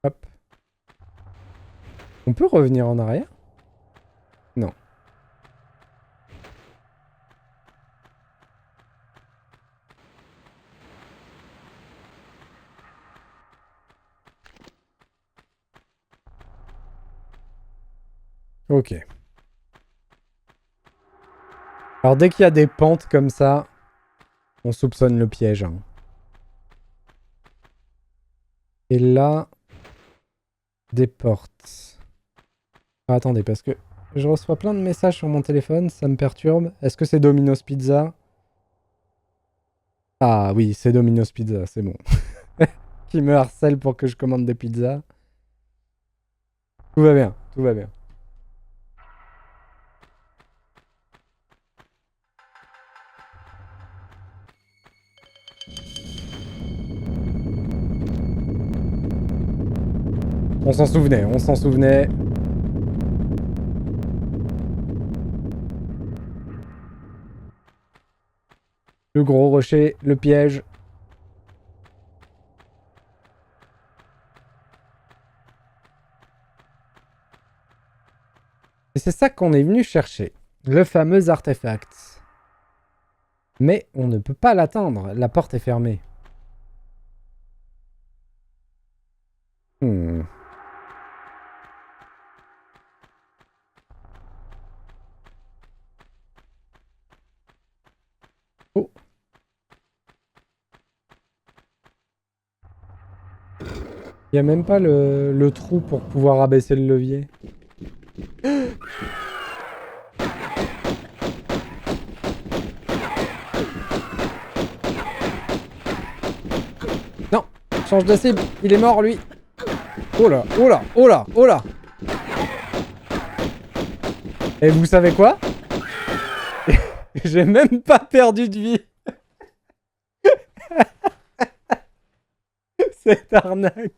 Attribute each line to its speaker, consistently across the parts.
Speaker 1: Hop. On peut revenir en arrière? Non. Ok. Alors dès qu'il y a des pentes comme ça, on soupçonne le piège. Hein. Et là, des portes. Ah, attendez, parce que je reçois plein de messages sur mon téléphone, ça me perturbe. Est-ce que c'est Domino's Pizza? Ah oui, c'est Domino's Pizza, c'est bon. Qui me harcèle pour que je commande des pizzas. Tout va bien, tout va bien. On s'en souvenait, on s'en souvenait. Le gros rocher, le piège. Et c'est ça qu'on est venu chercher. Le fameux artefact. Mais on ne peut pas l'atteindre, la porte est fermée. Hmm. Oh. Il n'y a même pas le trou pour pouvoir abaisser le levier. Non, change de cible, il est mort lui. Oh là, oh là, oh là, oh là. Et vous savez quoi? J'ai même pas perdu de vie. Cette arnaque.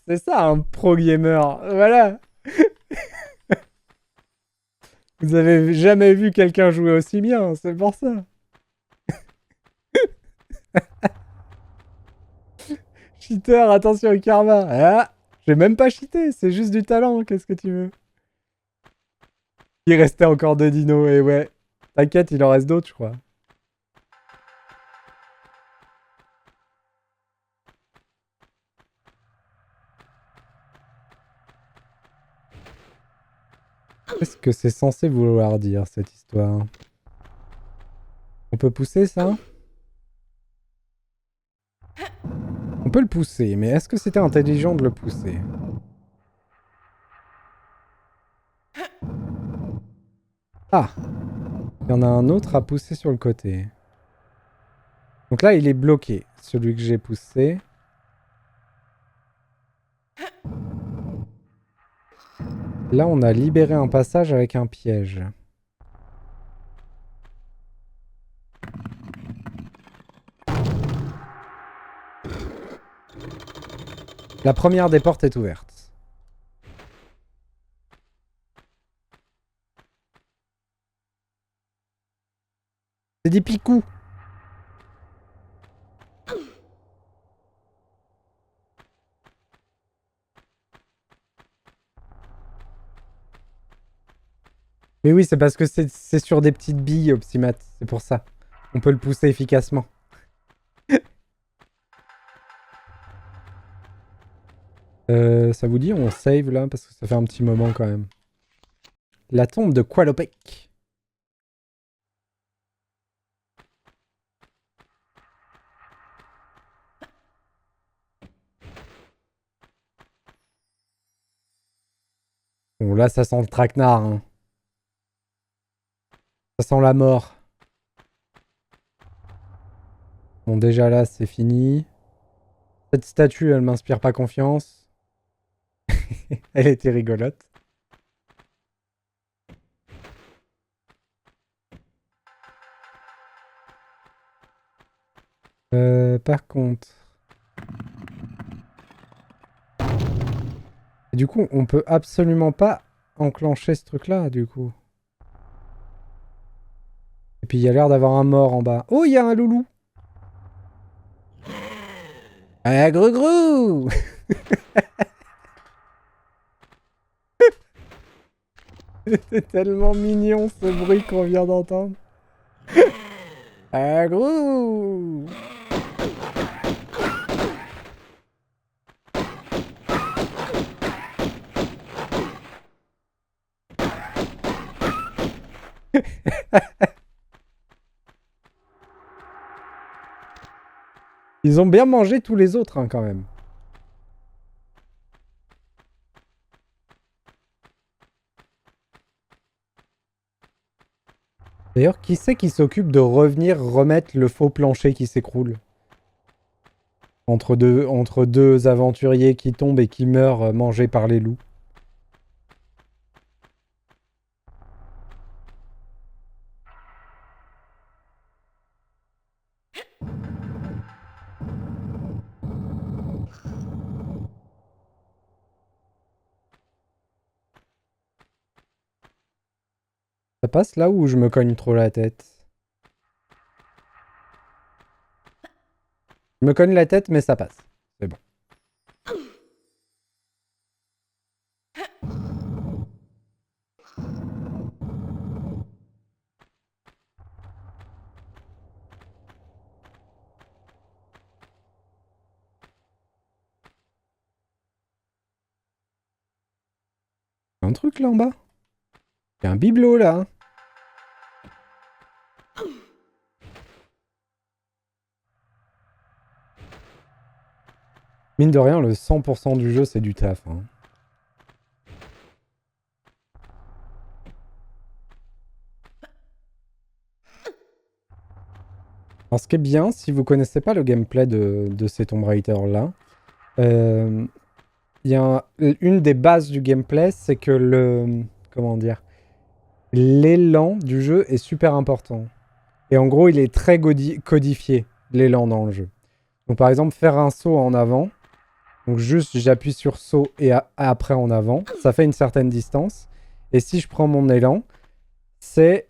Speaker 1: C'est ça un pro gamer. Voilà. Vous avez jamais vu quelqu'un jouer aussi bien, c'est pour ça. Cheater, attention au karma. Ah, j'ai même pas cheaté, c'est juste du talent, qu'est-ce que tu veux? Il restait encore 2 dinos, et ouais. T'inquiète, il en reste d'autres, je crois. Qu'est-ce que c'est censé vouloir dire, cette histoire? On peut pousser, ça? On peut le pousser, mais est-ce que c'était intelligent de le pousser? Ah! Il y en a un autre à pousser sur le côté. Donc là, il est bloqué, celui que j'ai poussé. Là, on a libéré un passage avec un piège. La première des portes est ouverte. C'est des picous. Mais oui, c'est parce que c'est sur des petites billes, Optimat. C'est pour ça. On peut le pousser efficacement. Ça vous dit, on save là, parce que ça fait un petit moment quand même. La tombe de Qualopec. Bon, là, ça sent le traquenard. Hein. Ça sent la mort. Bon, déjà là, c'est fini. Cette statue, elle m'inspire pas confiance. Elle était rigolote. Par contre... Et du coup, on peut absolument pas enclencher ce truc-là, du coup. Et puis, il y a l'air d'avoir un mort en bas. Oh, il y a un loulou! Ah, grou grou. C'était tellement mignon ce bruit qu'on vient d'entendre. Ah, grou. Ils ont bien mangé tous les autres, hein, quand même. D'ailleurs, qui c'est qui s'occupe de revenir remettre le faux plancher qui s'écroule entre deux aventuriers qui tombent et qui meurent mangés par les loups? Ça passe là où je me cogne trop la tête? Je me cogne la tête, mais ça passe. C'est bon. Il y a un truc là en bas? Il y a un bibelot là, hein. Mine de rien, le 100% du jeu, c'est du taf, hein. Alors, ce qui est bien, si vous connaissez pas le gameplay de ces Tomb Raider là, il y a une des bases du gameplay, c'est que comment dire, l'élan du jeu est super important. Et en gros, il est très codifié, l'élan dans le jeu. Donc par exemple, faire un saut en avant, donc juste j'appuie sur saut et après en avant, ça fait une certaine distance. Et si je prends mon élan, c'est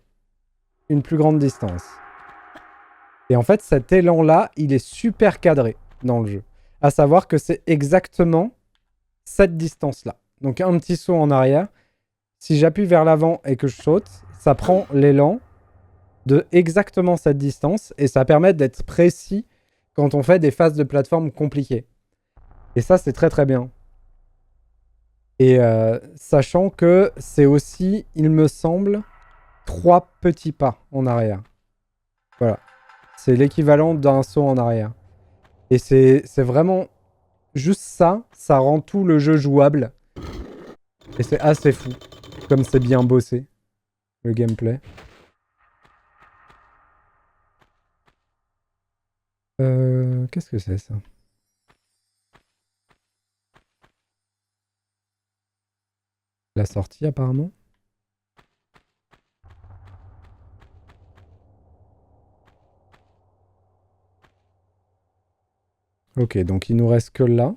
Speaker 1: une plus grande distance. Et en fait, cet élan-là, il est super cadré dans le jeu. À savoir que c'est exactement cette distance-là. Donc un petit saut en arrière. Si j'appuie vers l'avant et que je saute, ça prend l'élan de exactement cette distance et ça permet d'être précis quand on fait des phases de plateforme compliquées. Et ça, c'est très très bien. Et sachant que c'est aussi, il me semble, 3 petits pas en arrière. Voilà. C'est l'équivalent d'un saut en arrière. Et c'est vraiment juste ça, ça rend tout le jeu jouable. Et c'est assez fou, comme c'est bien bossé, le gameplay. Qu'est-ce que c'est ça? La sortie apparemment? Ok, donc il nous reste que là.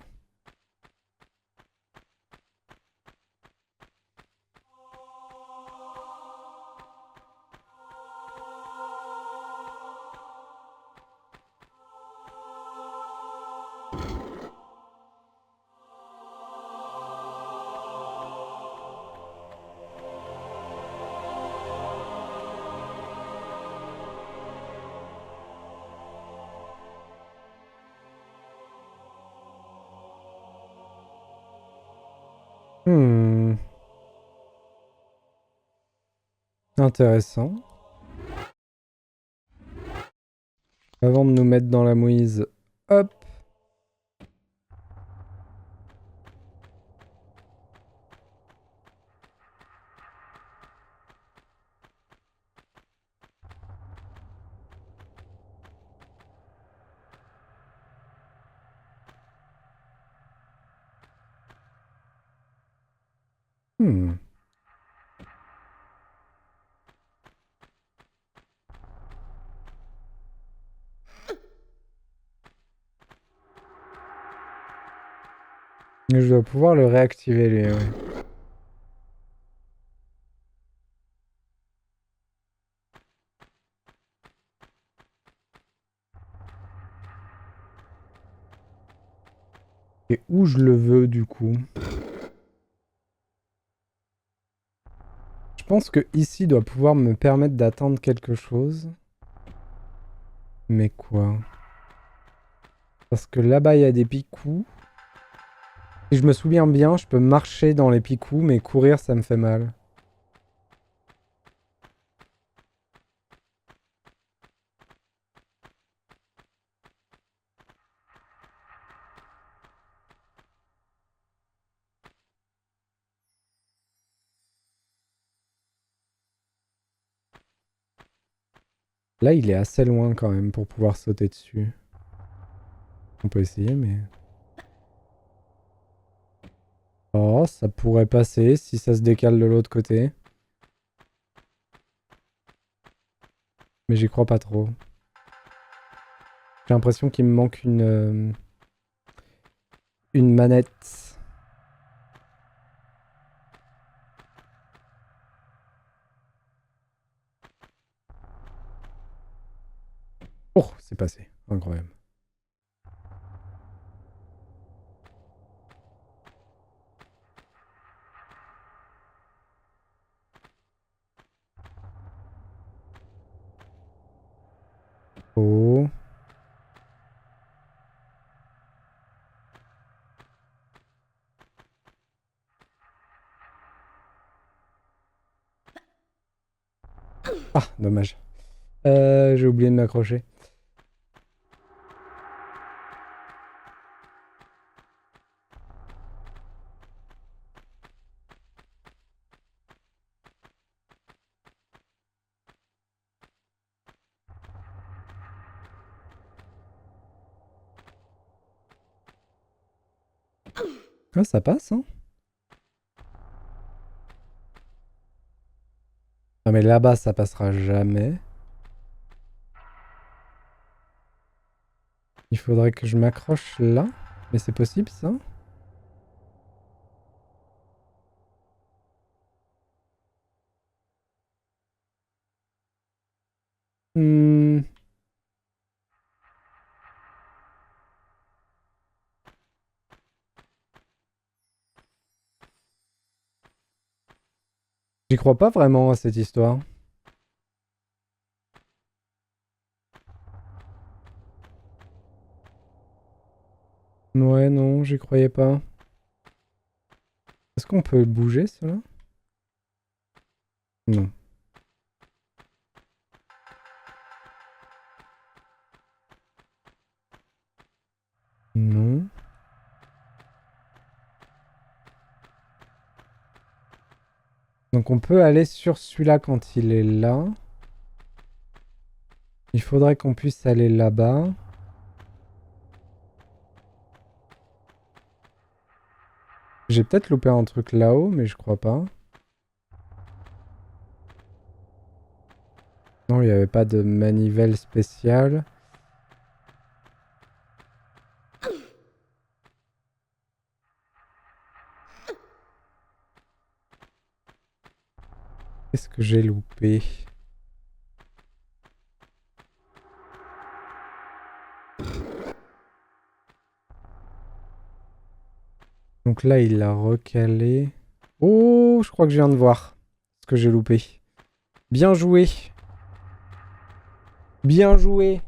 Speaker 1: Hmm. Intéressant. Avant de nous mettre dans la mouise, hop. Hmm. Je dois pouvoir le réactiver, lui, ouais. Et où je le veux du coup? Je pense que ici doit pouvoir me permettre d'attendre quelque chose. Mais quoi? Parce que là-bas il y a des picous. Si je me souviens bien, je peux marcher dans les picous, mais courir ça me fait mal. Là il est assez loin quand même pour pouvoir sauter dessus. On peut essayer mais... Oh, ça pourrait passer si ça se décale de l'autre côté. Mais j'y crois pas trop. J'ai l'impression qu'il me manque une manette. Oh, c'est passé. Incroyable. Oh. Ah, dommage. J'ai oublié de m'accrocher. Ah, ça passe, hein? Non, mais là-bas, ça passera jamais. Il faudrait que je m'accroche là. Mais c'est possible, ça? Hmm, J'y crois pas vraiment à cette histoire. Ouais, non, j'y croyais pas. Est-ce qu'on peut bouger, cela? Non. Non. Donc on peut aller sur celui-là quand il est là. Il faudrait qu'on puisse aller là-bas. J'ai peut-être loupé un truc là-haut, mais je crois pas. Non, il n'y avait pas de manivelle spéciale. Qu'est-ce que j'ai loupé? Donc là, il l'a recalé. Oh, je crois que je viens de voir ce que j'ai loupé. Bien joué. Bien joué.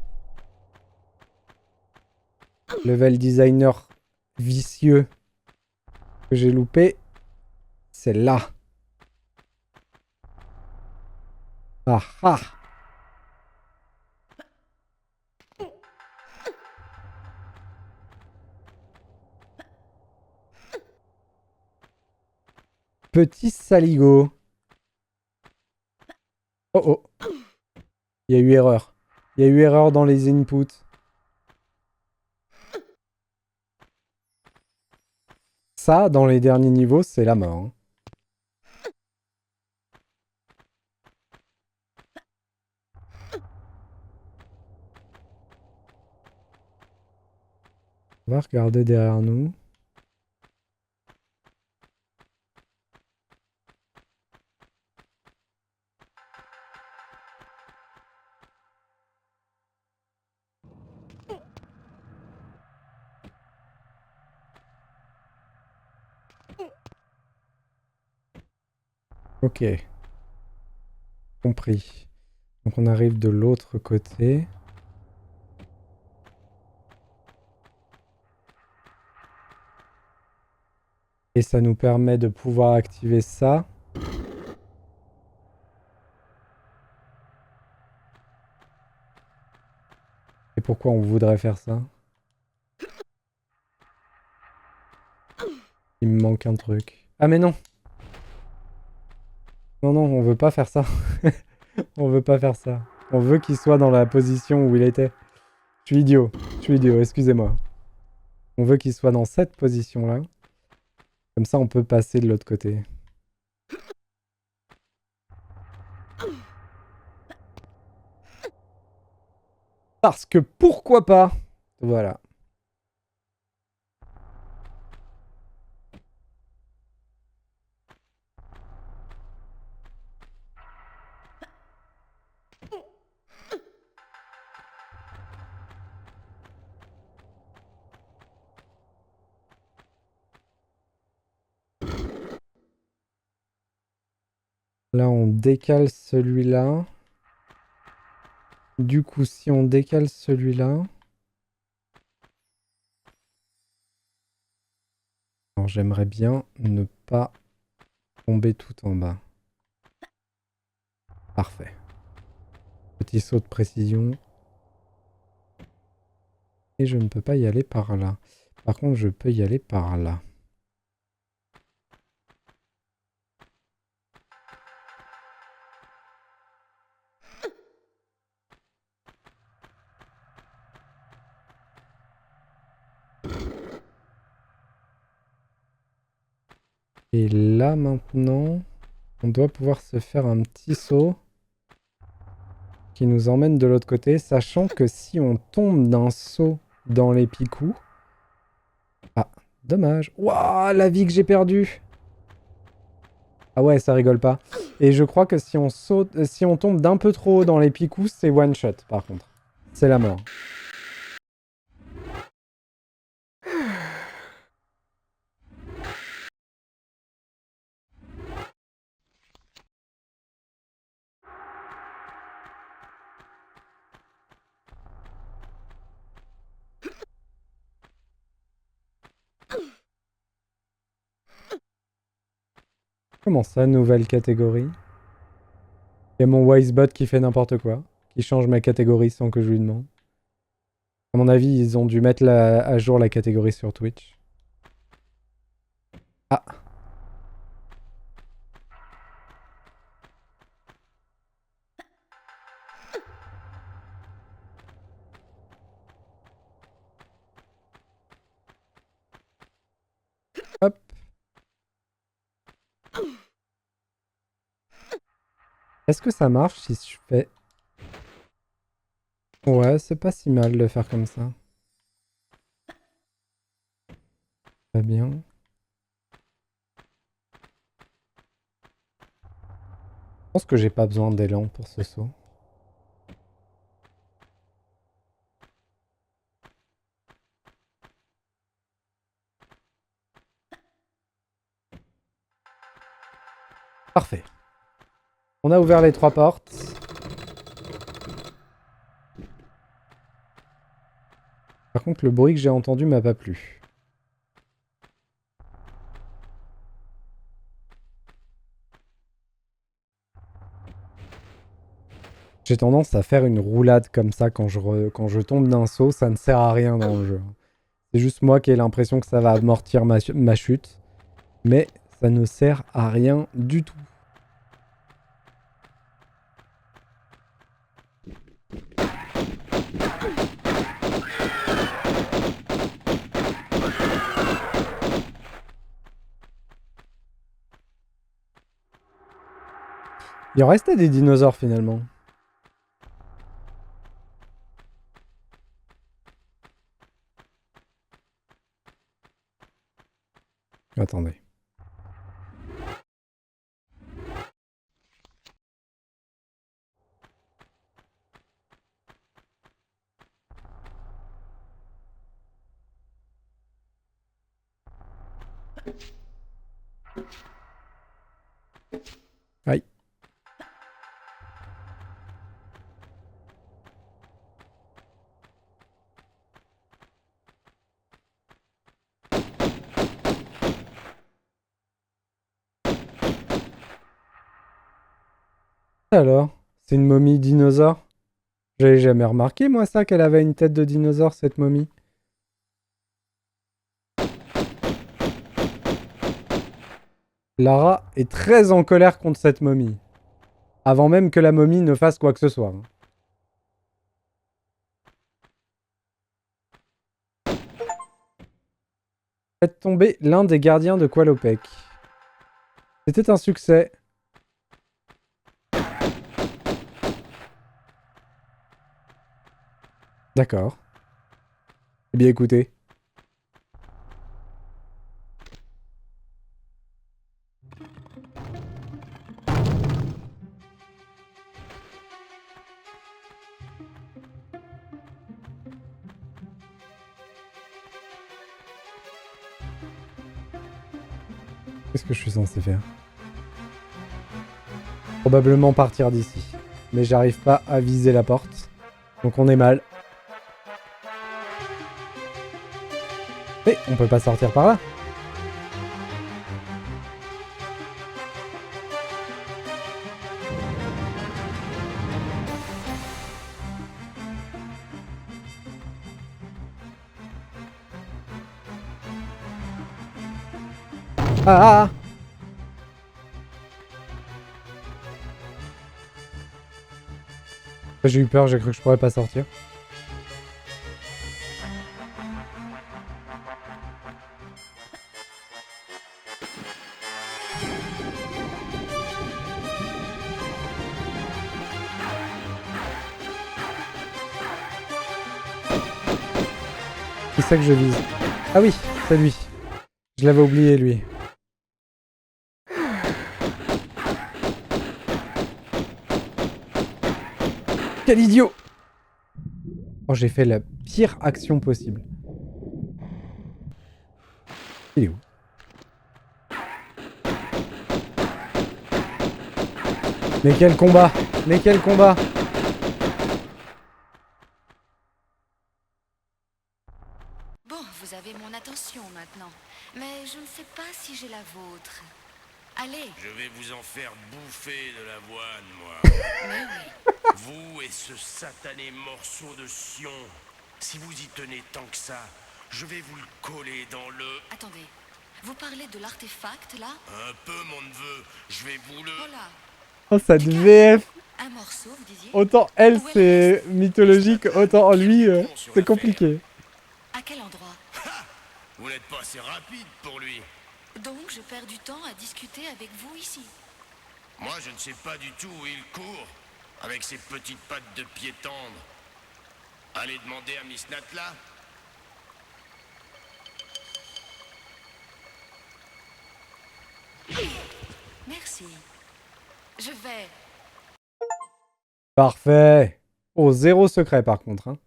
Speaker 1: Level designer vicieux que j'ai loupé, c'est là. Ah ah. Petit saligo. Oh oh. Il y a eu erreur. Il y a eu erreur dans les inputs. Ça, dans les derniers niveaux, c'est la mort, hein. On va regarder derrière nous. Ok, compris. Donc on arrive de l'autre côté. Et ça nous permet de pouvoir activer ça. Et pourquoi on voudrait faire ça? Il me manque un truc. Ah mais non! Non, non, on veut pas faire ça. On veut pas faire ça. On veut qu'il soit dans la position où il était. Je suis idiot, excusez-moi. On veut qu'il soit dans cette position-là. Comme ça, on peut passer de l'autre côté. Parce que pourquoi pas? Voilà. Là, on décale celui-là. Du coup, si on décale celui-là... Alors, j'aimerais bien ne pas tomber tout en bas. Parfait. Petit saut de précision. Et je ne peux pas y aller par là. Par contre, je peux y aller par là. Et là, maintenant, on doit pouvoir se faire un petit saut qui nous emmène de l'autre côté, sachant que si on tombe d'un saut dans les picous... Ah, dommage. Waouh, la vie que j'ai perdue! Ah ouais, ça rigole pas. Et je crois que si on saute, si on tombe d'un peu trop haut dans les picous, c'est one shot par contre. C'est la mort. Comment ça, nouvelle catégorie? Il y a mon Wisebot qui fait n'importe quoi, qui change ma catégorie sans que je lui demande. À mon avis, ils ont dû mettre à jour la catégorie sur Twitch. Ah, hop. Est-ce que ça marche si je fais... Ouais, c'est pas si mal de faire comme ça. Très bien. Je pense que j'ai pas besoin d'élan pour ce saut. Parfait. On a ouvert les 3 portes. Par contre, le bruit que j'ai entendu m'a pas plu. J'ai tendance à faire une roulade comme ça quand je tombe d'un saut, ça ne sert à rien dans le jeu. C'est juste moi qui ai l'impression que ça va amortir ma chute, mais ça ne sert à rien du tout. Il en restait des dinosaures finalement. Attendez. Alors, c'est une momie dinosaure? J'avais jamais remarqué, moi, ça, qu'elle avait une tête de dinosaure, cette momie. Lara est très en colère contre cette momie. Avant même que la momie ne fasse quoi que ce soit. Faites tomber l'un des gardiens de Qualopec. C'était un succès. D'accord. Eh bien écoutez. Qu'est-ce que je suis censé faire? Probablement partir d'ici. Mais j'arrive pas à viser la porte. Donc on est mal. Mais on peut pas sortir par là. Ah, ah, ah. J'ai eu peur, j'ai cru que je pourrais pas sortir. Qui c'est que je vise? Ah oui, c'est lui. Je l'avais oublié, lui. Quel idiot! Oh, j'ai fait la pire action possible. Il est où? Mais quel combat! Mais quel combat!
Speaker 2: Bon, vous avez mon attention maintenant, mais je ne sais pas si j'ai la vôtre. Allez.
Speaker 3: Je vais vous en faire bouffer de l'avoine, moi.
Speaker 2: Mais oui.
Speaker 3: Vous et ce satané morceau de sion. Si vous y tenez tant que ça, je vais vous le coller dans le...
Speaker 2: Attendez, vous parlez de l'artefact, là?
Speaker 3: Un peu, mon neveu. Je vais vous le...
Speaker 2: Oh là.
Speaker 1: Oh, cette VF!
Speaker 2: Un morceau, vous disiez?
Speaker 1: Autant elle,
Speaker 2: Où est le
Speaker 1: c'est
Speaker 2: reste?
Speaker 1: mythologique, autant lui, c'est compliqué.
Speaker 2: À quel endroit?
Speaker 3: Vous n'êtes pas assez rapide pour lui.
Speaker 2: Donc je perds du temps à discuter avec vous ici.
Speaker 3: Moi, je ne sais pas du tout où il court, avec ses petites pattes de pied tendre. Allez demander à Miss Natla.
Speaker 2: Merci. Je vais.
Speaker 1: Parfait. Oh, zéro secret par contre. Hein.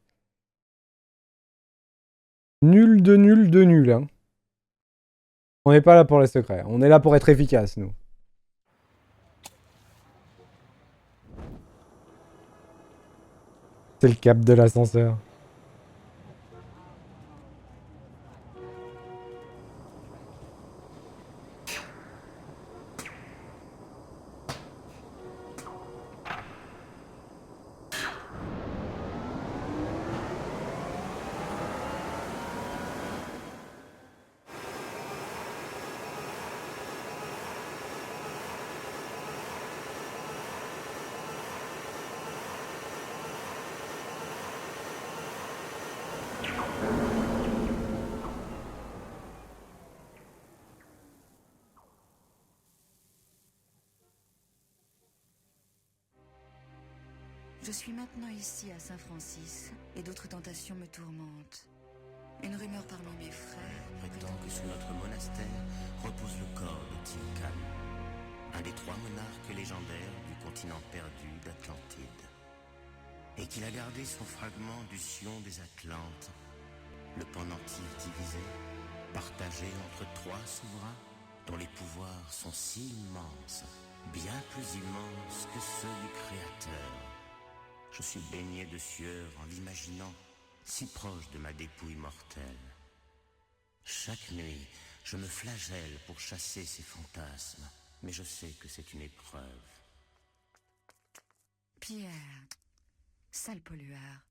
Speaker 1: Nul de nul de nul. Hein. On n'est pas là pour les secrets. On est là pour être efficace, nous. C'est le cap de l'ascenseur.
Speaker 2: Je suis maintenant ici à Saint-Francis et d'autres tentations me tourmentent. Une rumeur parmi mes frères
Speaker 4: prétend que sous notre monastère repose le corps de Tinkan, un des 3 monarques légendaires du continent perdu d'Atlantide, et qu'il a gardé son fragment du Sion des Atlantes, le pendentif divisé, partagé entre 3 souverains dont les pouvoirs sont si immenses, bien plus immenses que ceux du Créateur. Je suis baigné de sueur en l'imaginant, si proche de ma dépouille mortelle. Chaque nuit, je me flagelle pour chasser ces fantasmes, mais je sais que c'est une épreuve.
Speaker 2: Pierre, sale pollueur.